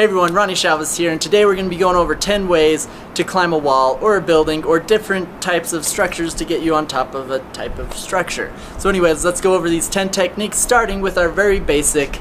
Hey everyone, Ronnie Chavez here, and today we're going to be going over 10 ways to climb a wall or a building or different types of structures to get you on top of a type of structure. So anyways, let's go over these 10 techniques, starting with our very basic,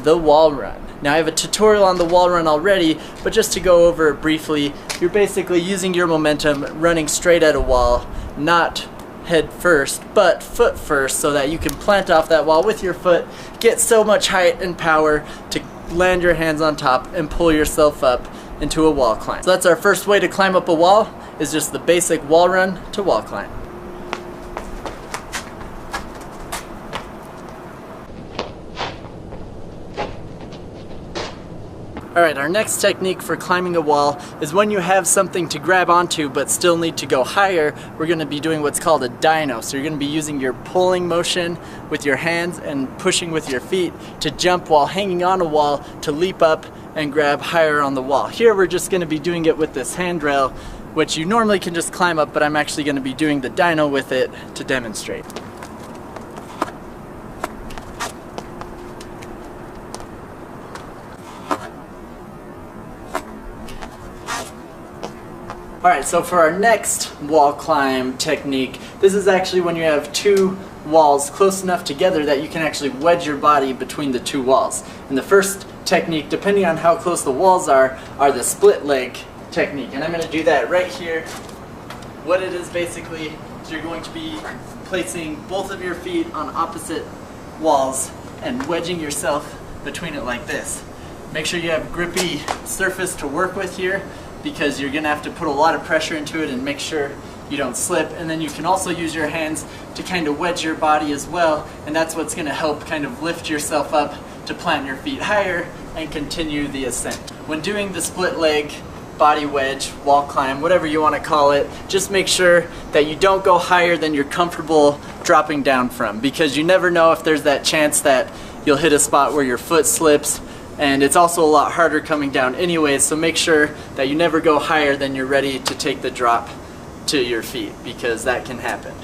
the wall run. Now I have a tutorial on the wall run already, but just to go over it briefly, you're basically using your momentum, running straight at a wall, not head first, but foot first, so that you can plant off that wall with your foot, get so much height and power to land your hands on top and pull yourself up into a wall climb. So that's our first way to climb up a wall, is just the basic wall run to wall climb. Alright, our next technique for climbing a wall is when you have something to grab onto but still need to go higher, we're going to be doing what's called a dyno. So you're going to be using your pulling motion with your hands and pushing with your feet to jump while hanging on a wall to leap up and grab higher on the wall. Here we're just going to be doing it with this handrail, which you normally can just climb up, but I'm actually going to be doing the dyno with it to demonstrate. Alright, so for our next wall climb technique, this is actually when you have two walls close enough together that you can actually wedge your body between the two walls. And the first technique, depending on how close the walls are the split leg technique. And I'm going to do that right here. What it is basically, is you're going to be placing both of your feet on opposite walls and wedging yourself between it like this. Make sure you have grippy surface to work with here, because you're going to have to put a lot of pressure into it and make sure you don't slip. And then you can also use your hands to kind of wedge your body as well, and that's what's going to help kind of lift yourself up to plant your feet higher and continue the ascent. When doing the split leg, body wedge, wall climb, whatever you want to call it, just make sure that you don't go higher than you're comfortable dropping down from, because you never know if there's that chance that you'll hit a spot where your foot slips. And it's also a lot harder coming down anyways, so make sure that you never go higher than you're ready to take the drop to your feet, because that can happen.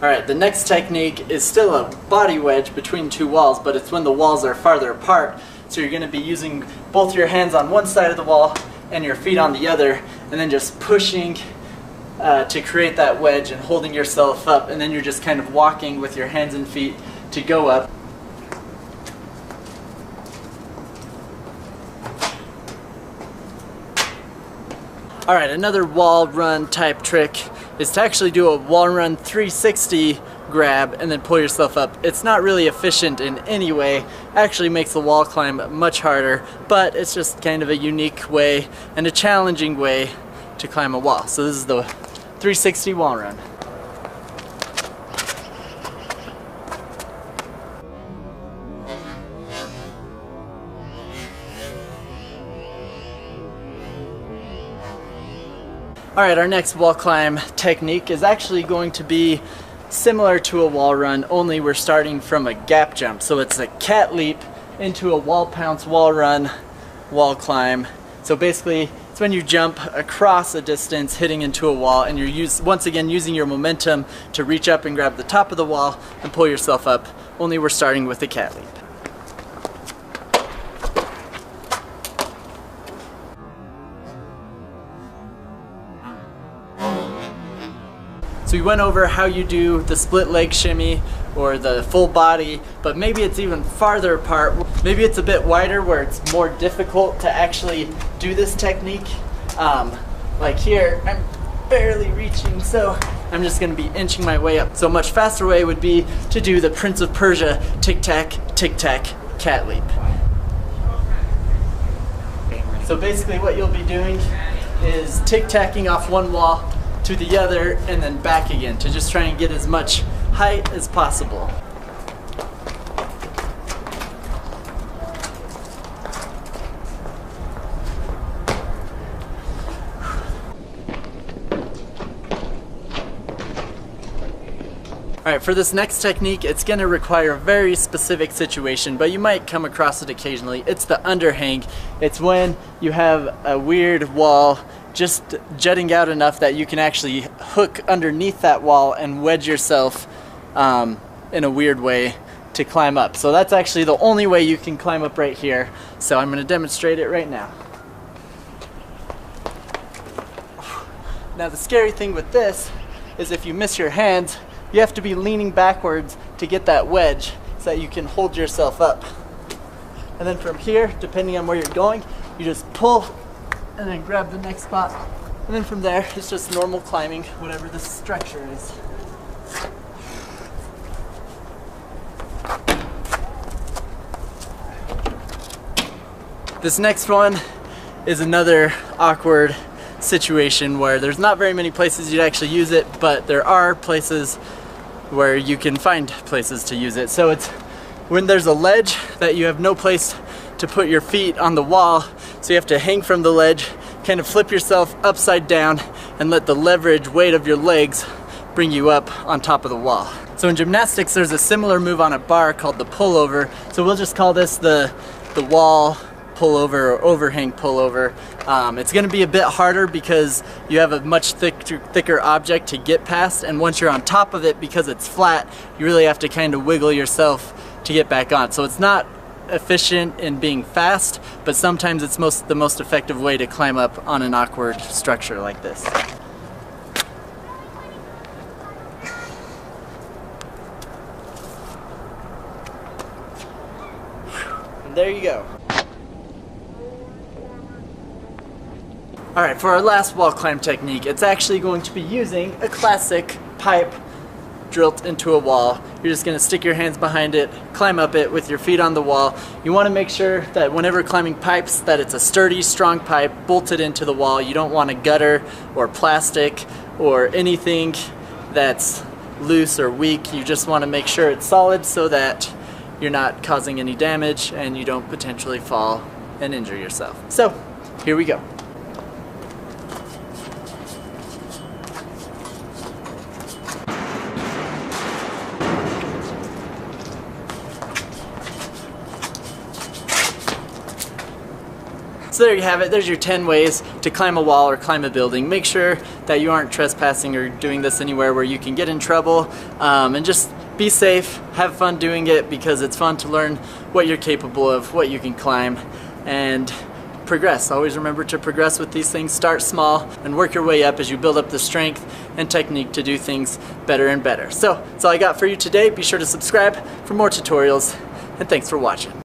Alright, the next technique is still a body wedge between two walls, but it's when the walls are farther apart. So you're going to be using both your hands on one side of the wall and your feet on the other, and then just pushing to create that wedge and holding yourself up, and then you're just kind of walking with your hands and feet to go up. Alright, another wall run type trick is to actually do a wall run 360 grab and then pull yourself up. It's not really efficient in any way, actually makes the wall climb much harder, but it's just kind of a unique way and a challenging way to climb a wall. So this is the 360 wall run. Alright, our next wall climb technique is actually going to be similar to a wall run, only we're starting from a gap jump. So it's a cat leap into a wall pounce, wall run, wall climb. So basically, it's when you jump across a distance, hitting into a wall, and you're once again using your momentum to reach up and grab the top of the wall and pull yourself up, only we're starting with a cat leap. So we went over how you do the split leg shimmy or the full body, but maybe it's even farther apart. Maybe it's a bit wider where it's more difficult to actually do this technique. Like here, I'm barely reaching, so I'm just going to be inching my way up. So a much faster way would be to do the Prince of Persia tic-tac, cat leap. So basically what you'll be doing is tic-tacking off one wall to the other and then back again to just try and get as much height as possible. Alright, for this next technique, it's going to require a very specific situation, but you might come across it occasionally. It's the underhang. It's when you have a weird wall just jutting out enough that you can actually hook underneath that wall and wedge yourself in a weird way to climb up. So that's actually the only way you can climb up right here. So I'm going to demonstrate it right now. Now the scary thing with this is if you miss your hands, you have to be leaning backwards to get that wedge so that you can hold yourself up. And then from here, depending on where you're going, you just pull and then grab the next spot. And then from there, it's just normal climbing, whatever the structure is. This next one is another awkward situation where there's not very many places you'd actually use it, but there are places where you can find places to use it. So it's when there's a ledge that you have no place to put your feet on the wall, so you have to hang from the ledge, kind of flip yourself upside down and let the leverage weight of your legs bring you up on top of the wall. So in gymnastics there's a similar move on a bar called the pullover. So we'll just call this the wall pullover or overhang pullover. It's going to be a bit harder because you have a much thicker object to get past, and once you're on top of it, because it's flat, you really have to kind of wiggle yourself to get back on. So it's not efficient in being fast, but sometimes it's the most effective way to climb up on an awkward structure like this. And there you go. Alright, for our last wall climb technique, it's actually going to be using a classic pipe drilled into a wall. You're just going to stick your hands behind it, climb up it with your feet on the wall. You want to make sure that whenever climbing pipes that it's a sturdy, strong pipe bolted into the wall. You don't want a gutter or plastic or anything that's loose or weak. You just want to make sure it's solid so that you're not causing any damage and you don't potentially fall and injure yourself. So, here we go. So there you have it. There's your 10 ways to climb a wall or climb a building. Make sure that you aren't trespassing or doing this anywhere where you can get in trouble, and just be safe, have fun doing it, because it's fun to learn what you're capable of, what you can climb, and progress. Always remember to progress with these things. Start small and work your way up as you build up the strength and technique to do things better and better. So that's all I got for you today. Be sure to subscribe for more tutorials, and thanks for watching.